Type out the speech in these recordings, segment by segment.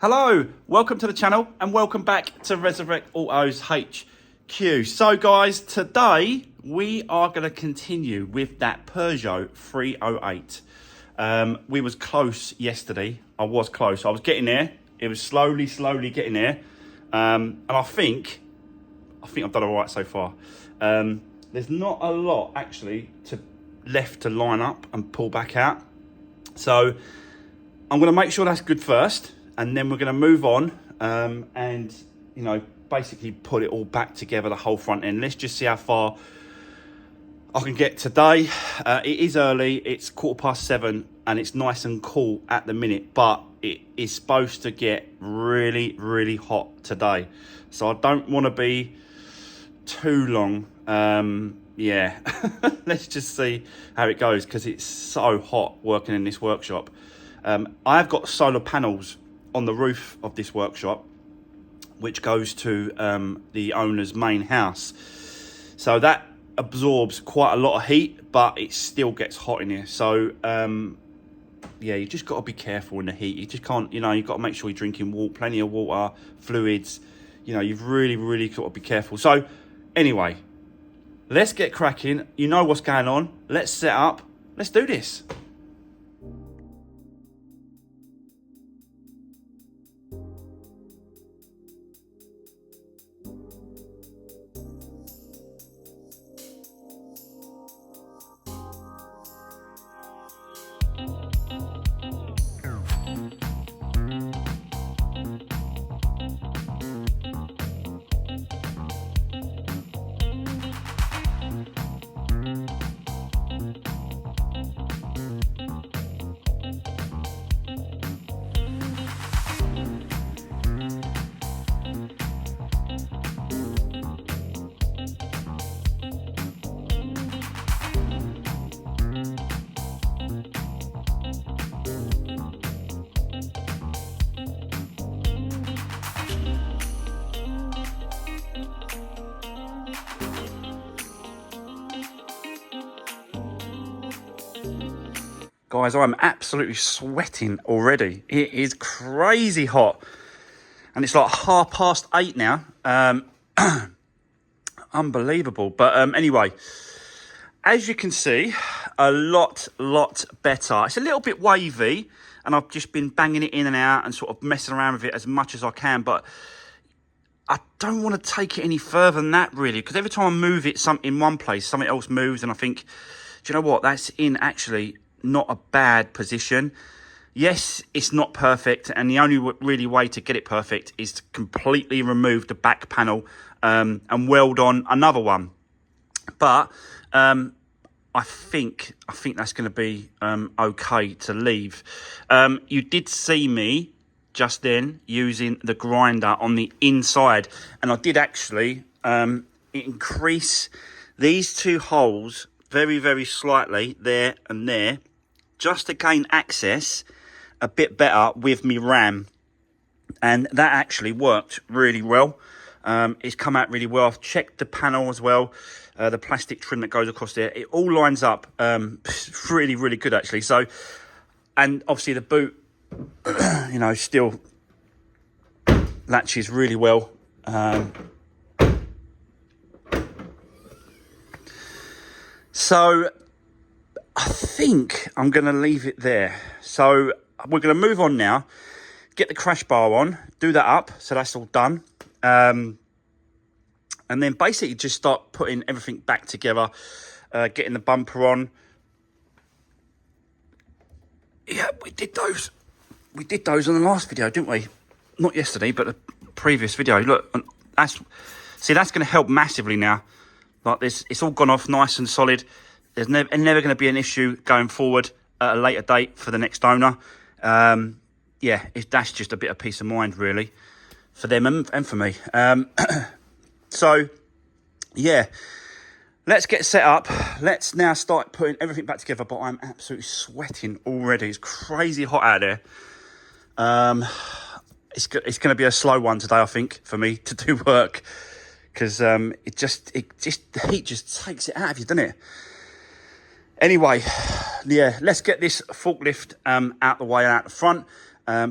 Hello, welcome to the channel and welcome back to Resurwreck Autos HQ. So guys, today we are going to continue with that Peugeot 308. We was close yesterday. I was close. I was getting there. It was slowly getting there. And I think I've done all right so far. There's not a lot actually left to line up and pull back out. So I'm going to make sure that's good first. And then we're going to move on and, you know, basically put it all back together, the whole front end. Let's just see how far I can get today. It is early. It's 7:15 and it's nice and cool at the minute. But it is supposed to get really hot today. So I don't want to be too long. Yeah, let's just see how it goes because it's so hot working in this workshop. I've got solar panels on the roof of this workshop, which goes to the owner's main house. So that absorbs quite a lot of heat, but it still gets hot in here. So yeah, you just got to be careful in the heat. You just can't, you know, you've got to make sure you're drinking plenty of water, fluids. You know, you've really got to be careful. So anyway, let's get cracking. You know what's going on. Let's set up. Let's do this. Guys, I'm absolutely sweating already. It is crazy hot. And it's like 8:30 now. Unbelievable. But anyway, as you can see, a lot better. It's a little bit wavy. And I've just been banging it in and out and sort of messing around with it as much as I can. But I don't want to take it any further than that, really. Because every time I move it in one place, something else moves. And I think, do you know what? That's in actually not a bad position. Yes, it's not perfect, and the only really way to get it perfect is to completely remove the back panel and weld on another one. But I think that's going to be okay to leave. You did see me just then using the grinder on the inside, and I did actually increase these two holes very slightly there and there, just to gain access a bit better with me ram, and that actually worked really well. It's come out really well. I've checked the panel as well, the plastic trim that goes across there. It all lines up really good actually. So, and obviously the boot, you know, still latches really well. So I think I'm going to leave it there. So we're going to move on now, get the crash bar on, do that up. So that's all done. And then basically just start putting everything back together, getting the bumper on. Yeah, we did those. We did those on the last video, didn't we? Not yesterday, but the previous video. Look, that's going to help massively now. Like this, it's all gone off nice and solid. There's never going to be an issue going forward at a later date for the next owner. Yeah, that's just a bit of peace of mind, really, for them and for me. So, yeah, let's get set up. Let's now start putting everything back together, but I'm absolutely sweating already. It's crazy hot out there. It's going to be a slow one today, I think, for me to do work. Because the heat just takes it out of you, doesn't it? Anyway, yeah, let's get this forklift out the way, out the front,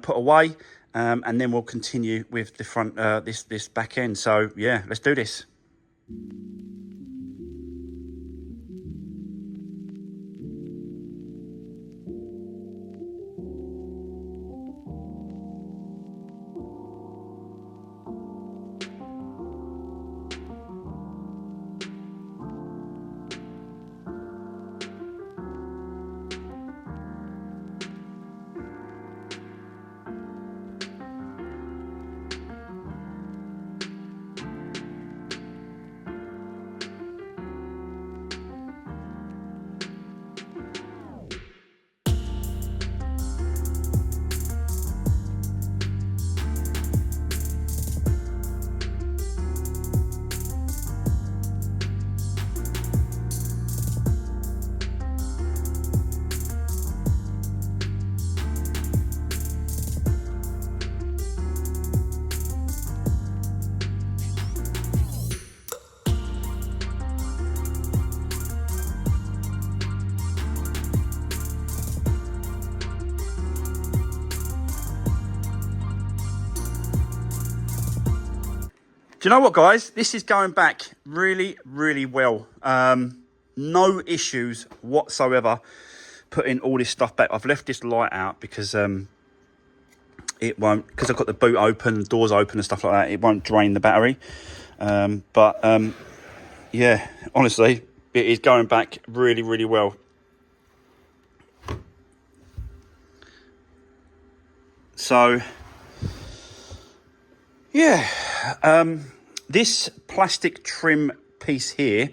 put away, and then we'll continue with the front, this back end. So yeah, let's do this. Do you know what, guys? This is going back really, really well. No issues whatsoever putting all this stuff back. I've left this light out because it won't, because I've got the boot open, the doors open and stuff like that, it won't drain the battery. Yeah, honestly, it is going back really, really well. So, yeah, this plastic trim piece here,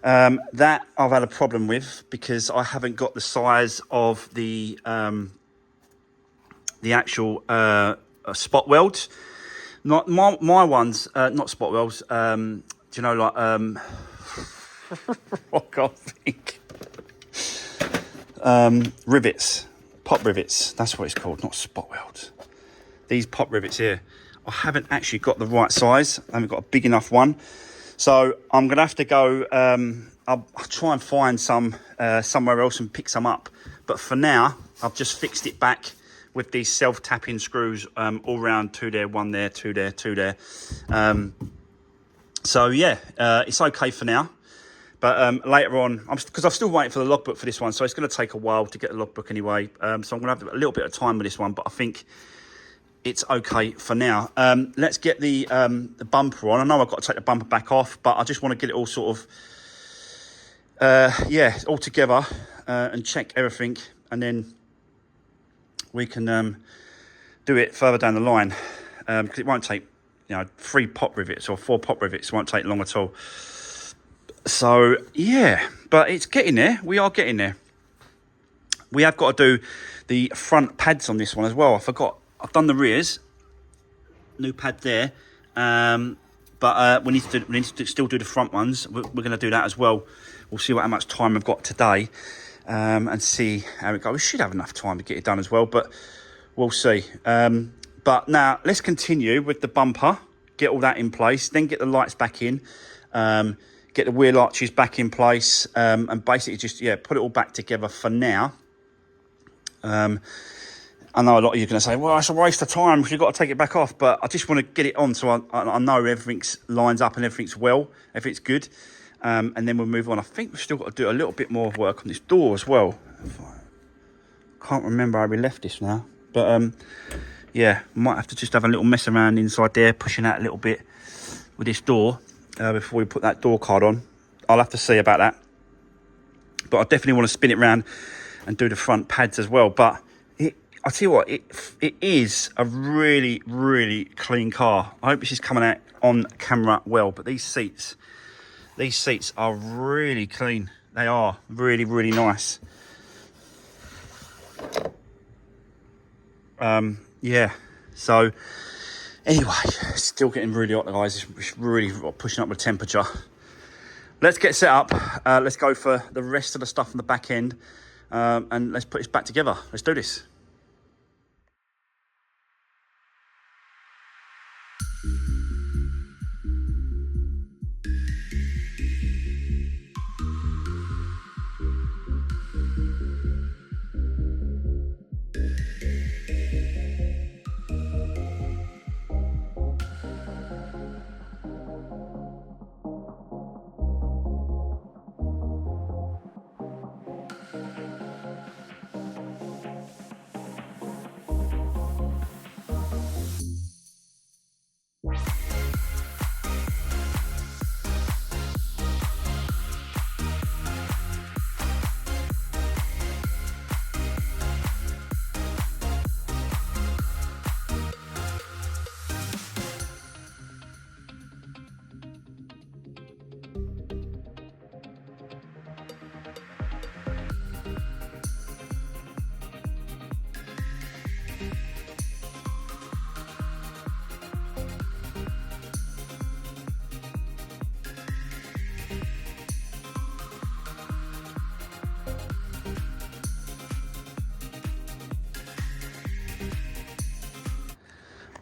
that I've had a problem with because I haven't got the size of the actual spot welds. Not my ones, not spot welds. Do you know, like I can't think. Rivets, pop rivets. That's what it's called, not spot welds. These pop rivets here, I haven't actually got the right size. I haven't got a big enough one. So I'm going to have to go, I'll try and find some somewhere else and pick some up. But for now, I've just fixed it back with these self-tapping screws all round, 2 there, 1 there, 2 there, 2 there. So yeah, it's okay for now. But later on, because I'm still waiting for the logbook for this one, so it's going to take a while to get the logbook anyway. So I'm going to have a little bit of time with this one, but I think it's okay for now. Let's get the bumper on. I know I've got to take the bumper back off, but I just want to get it all sort of, yeah, all together and check everything, and then we can do it further down the line, because it won't take, 3 pop rivets or 4 pop rivets. It won't take long at all. So yeah, but it's getting there. We are getting there. We have got to do the front pads on this one as well. I forgot. I've done the rears, new pad there, but we need to still do the front ones. We're going to do that as well. We'll see how much time we've got today, and see how it goes. We should have enough time to get it done as well, but we'll see. But now let's continue with the bumper. Get all that in place, then get the lights back in, get the wheel arches back in place, and basically just put it all back together for now. I know a lot of you are going to say, well, it's a waste of time because you've got to take it back off. But I just want to get it on so I know everything's lines up and everything's well, everything's good. And then we'll move on. I think we've still got to do a little bit more work on this door as well. Can't remember how we left this now. But, yeah, might have to just have a little mess around inside there, pushing out a little bit with this door before we put that door card on. I'll have to see about that. But I definitely want to spin it around and do the front pads as well. But I'll tell you what, it is a really, really clean car. I hope this is coming out on camera well, but these seats are really clean. They are really, really nice. Yeah, so anyway, still getting really hot, guys. It's really pushing up the temperature. Let's get set up. Let's go for the rest of the stuff on the back end, and let's put this back together. Let's do this.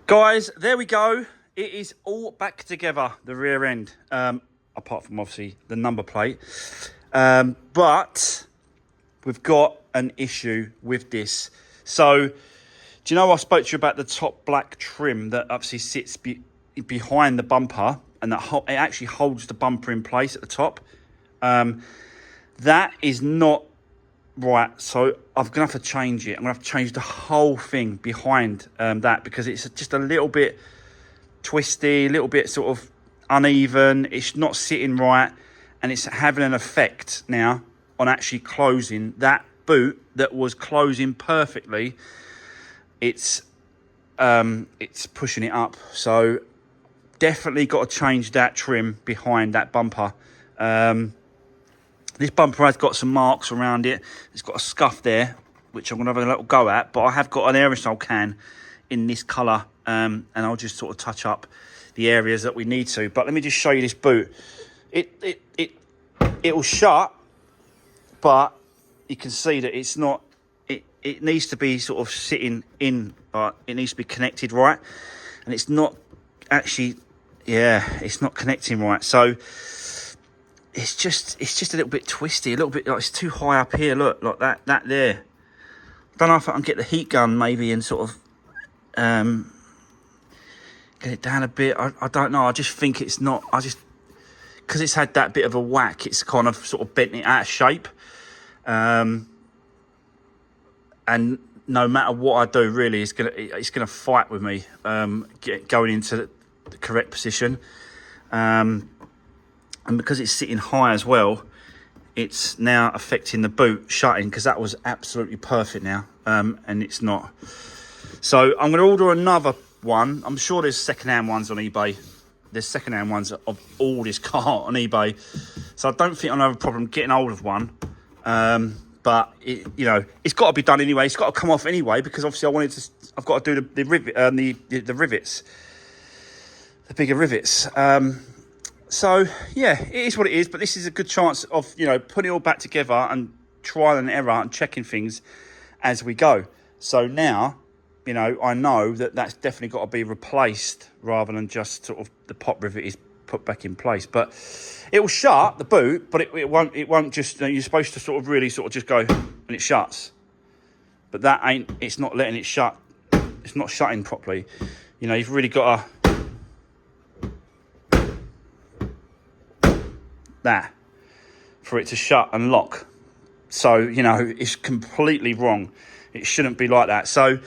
Guys, there we go. It is all back together, the rear end, apart from obviously the number plate. But we've got an issue with this. So, do you know I spoke to you about the top black trim that obviously sits behind the bumper, and that it actually holds the bumper in place at the top? That is not right, so I'm gonna have to change it. I'm gonna have to change the whole thing behind that, because it's just a little bit twisty, a little bit sort of uneven. It's not sitting right, and it's having an effect now on actually closing that boot that was closing perfectly. It's pushing it up, so definitely got to change that trim behind that bumper. This bumper has got some marks around it. It's got a scuff there, which I'm going to have a little go at. But I have got an aerosol can in this colour, and I'll just sort of touch up the areas that we need to. But let me just show you this boot. It'll shut, but you can see that it's not. It needs to be sort of sitting in. It needs to be connected right, and it's not actually. Yeah, it's not connecting right. So it's just a little bit twisty, a little bit like it's too high up here. Look, like that there. Don't know if I can get the heat gun maybe and sort of get it down a bit. I don't know. I just think it's not. Because it's had that bit of a whack, it's kind of sort of bent it out of shape. And no matter what I do, really, it's gonna fight with me going into the correct position. And because it's sitting high as well, it's now affecting the boot shutting, because that was absolutely perfect now, and it's not. So I'm going to order another one. I'm sure there's second-hand ones on eBay. There's second-hand ones of all this car on eBay. So I don't think I'll have a problem getting hold of one. But it's got to be done anyway. It's got to come off anyway, because obviously I've got to do the rivets, the bigger rivets. So, yeah, it is what it is, but this is a good chance of, putting it all back together and trial and error and checking things as we go. So now, I know that that's definitely got to be replaced rather than just sort of the pop rivet is put back in place. But it will shut, the boot, but it won't just, you're supposed to sort of really sort of just go and it shuts. But it's not letting it shut. It's not shutting properly. You've really got to... that for it to shut and lock. So it's completely wrong. It shouldn't be like that. So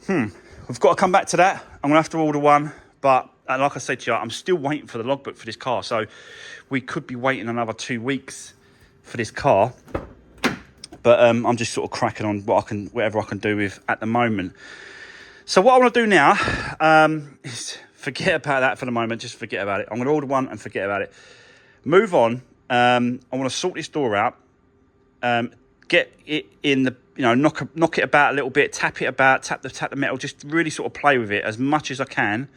we've got to come back to that. I'm gonna have to order one, but like I said to you, I'm still waiting for the logbook for this car, so we could be waiting another 2 weeks for this car. But I'm just sort of cracking on whatever I can do with at the moment. So what I want to do now is forget about that for the moment. Just forget about it. I'm going to order one and forget about it. Move on. I want to sort this door out. Get it in the, knock it about a little bit, tap the metal, just really sort of play with it as much as I can,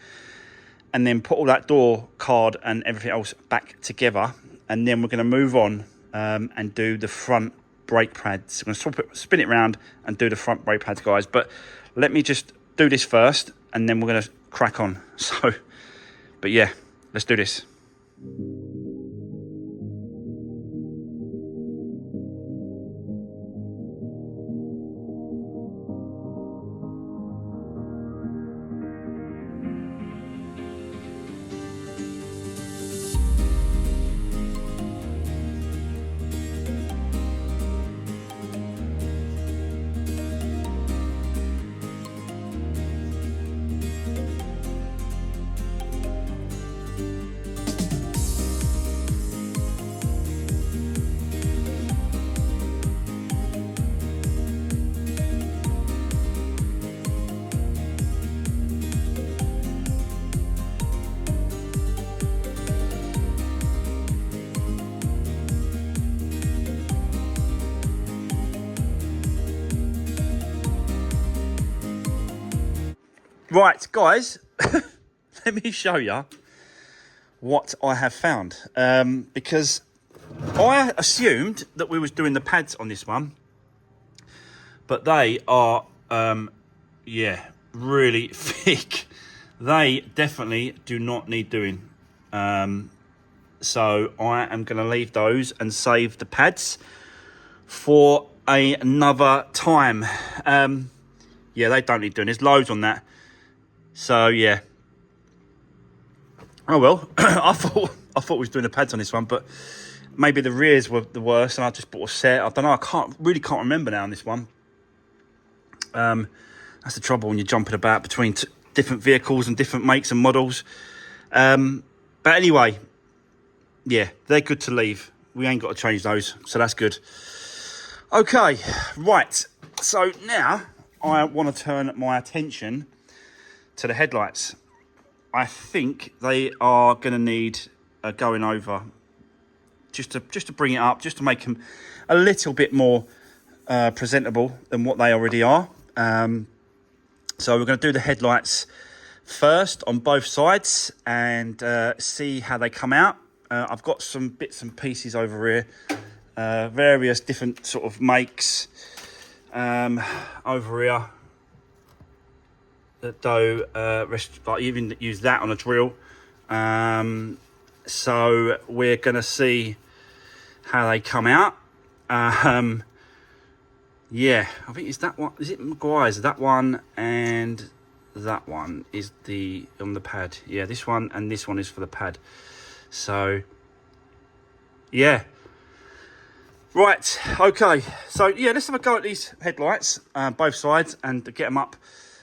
and then put all that door card and everything else back together. And then we're going to move on and do the front brake pads. I'm going to spin it round and do the front brake pads, guys. But let me just do this first, and then we're going to crack on. So, but yeah, let's do this. Right, guys, let me show you what I have found. Because I assumed that we was doing the pads on this one, but they are, really thick. They definitely do not need doing. So I am going to leave those and save the pads for another time. Yeah, they don't need doing. There's loads on that. So yeah. Oh well. I thought we was doing the pads on this one, but maybe the rears were the worst, and I just bought a set. I don't know. I can't remember now on this one. That's the trouble when you're jumping about between different vehicles and different makes and models. But anyway, yeah, they're good to leave. We ain't got to change those, so that's good. Okay, right. So now I want to turn my attention to the headlights. I think they are going to need going over just to bring it up, just to make them a little bit more presentable than what they already are. So we're going to do the headlights first on both sides and see how they come out. I've got some bits and pieces over here, various different sort of makes over here that do like even use that on a drill. So we're going to see how they come out. Yeah, I think it's that one. Is it Maguire's? That one and that one is on the pad. Yeah, this one and this one is for the pad. So, yeah. Right, okay. So, yeah, let's have a go at these headlights, both sides, and get them up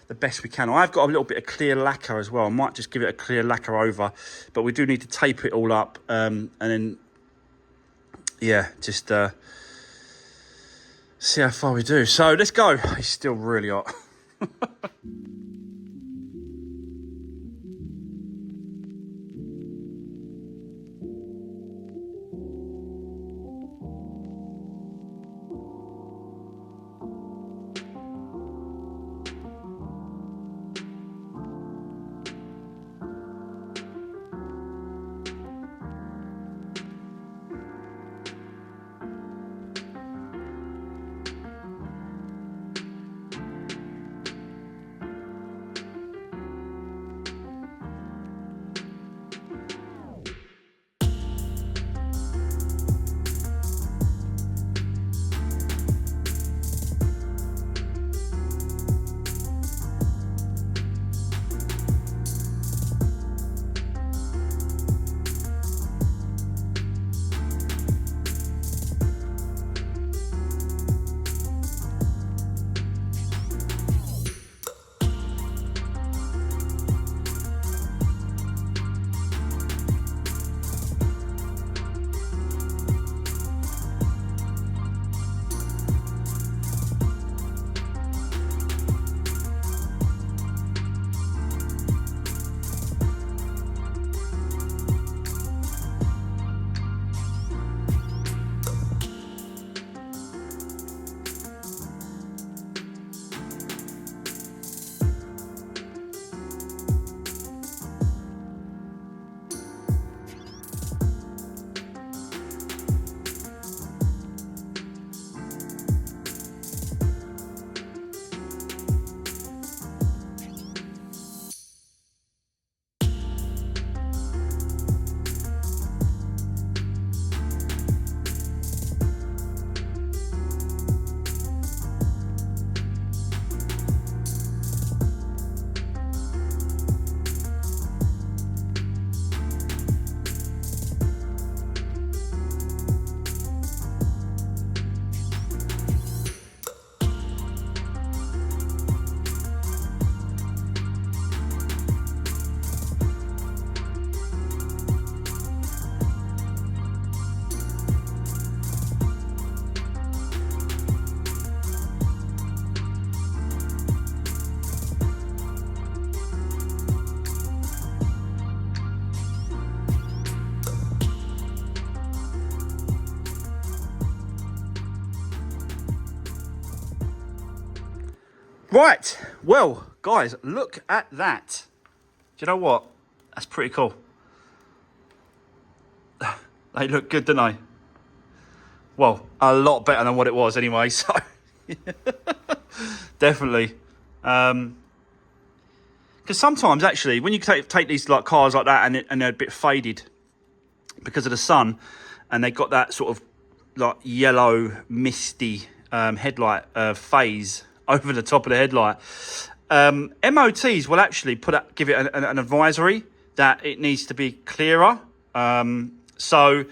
the best we can. I've got a little bit of clear lacquer as well. I might just give it a clear lacquer over, but we do need to tape it all up, and then, yeah, just see how far we do. So, let's go. It's still really hot. Right, well, guys, look at that. Do you know what? That's pretty cool. They look good, don't they? Well, a lot better than what it was anyway, so definitely. Because sometimes, actually, when you take these like cars like that and they're a bit faded because of the sun, and they got that sort of like yellow, misty headlight phase over the top of the headlight, MOTs will actually give it an advisory that it needs to be clearer. So,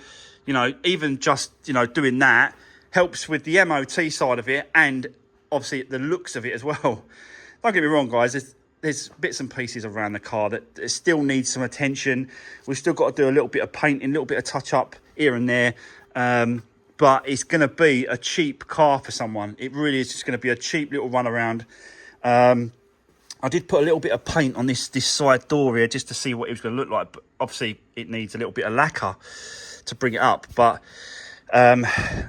you know, even just, you know, doing that helps with the MOT side of it, and obviously the looks of it as well. Don't get me wrong, guys. There's bits and pieces around the car that still needs some attention. We've still got to do a little bit of painting, a little bit of touch up here and there. But it's going to be a cheap car for someone. It really is just going to be a cheap little run around. I did put a little bit of paint on this side door here just to see what it was going to look like. But obviously it needs a little bit of lacquer to bring it up. But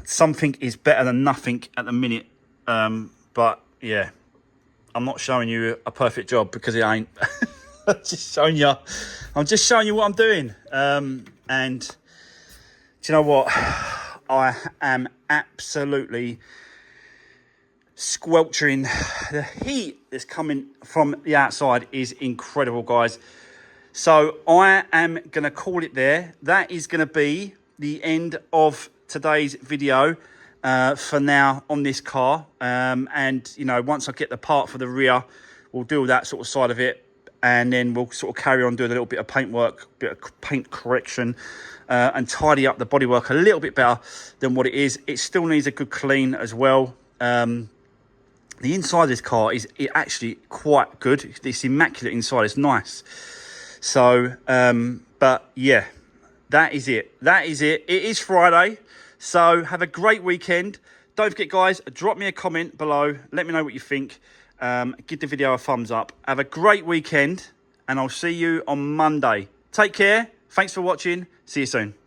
something is better than nothing at the minute. But yeah, I'm not showing you a perfect job because it ain't. I'm just showing you what I'm doing. And do you know what? I am absolutely squelching. The heat that's coming from the outside is incredible, guys. So I am going to call it there. That is going to be the end of today's video for now on this car. And, you know, once I get the part for the rear, we'll do that sort of side of it. And then we'll sort of carry on doing a little bit of paint work, bit of paint correction, and tidy up the bodywork a little bit better than what it is. It still needs a good clean as well. The inside of this car is actually quite good. It's immaculate inside. It's nice. So, but yeah, that is it. That is it. It is Friday. So have a great weekend. Don't forget, guys, drop me a comment below. Let me know what you think. Give the video a thumbs up. Have a great weekend, and I'll see you on Monday. Take care. Thanks for watching. See you soon.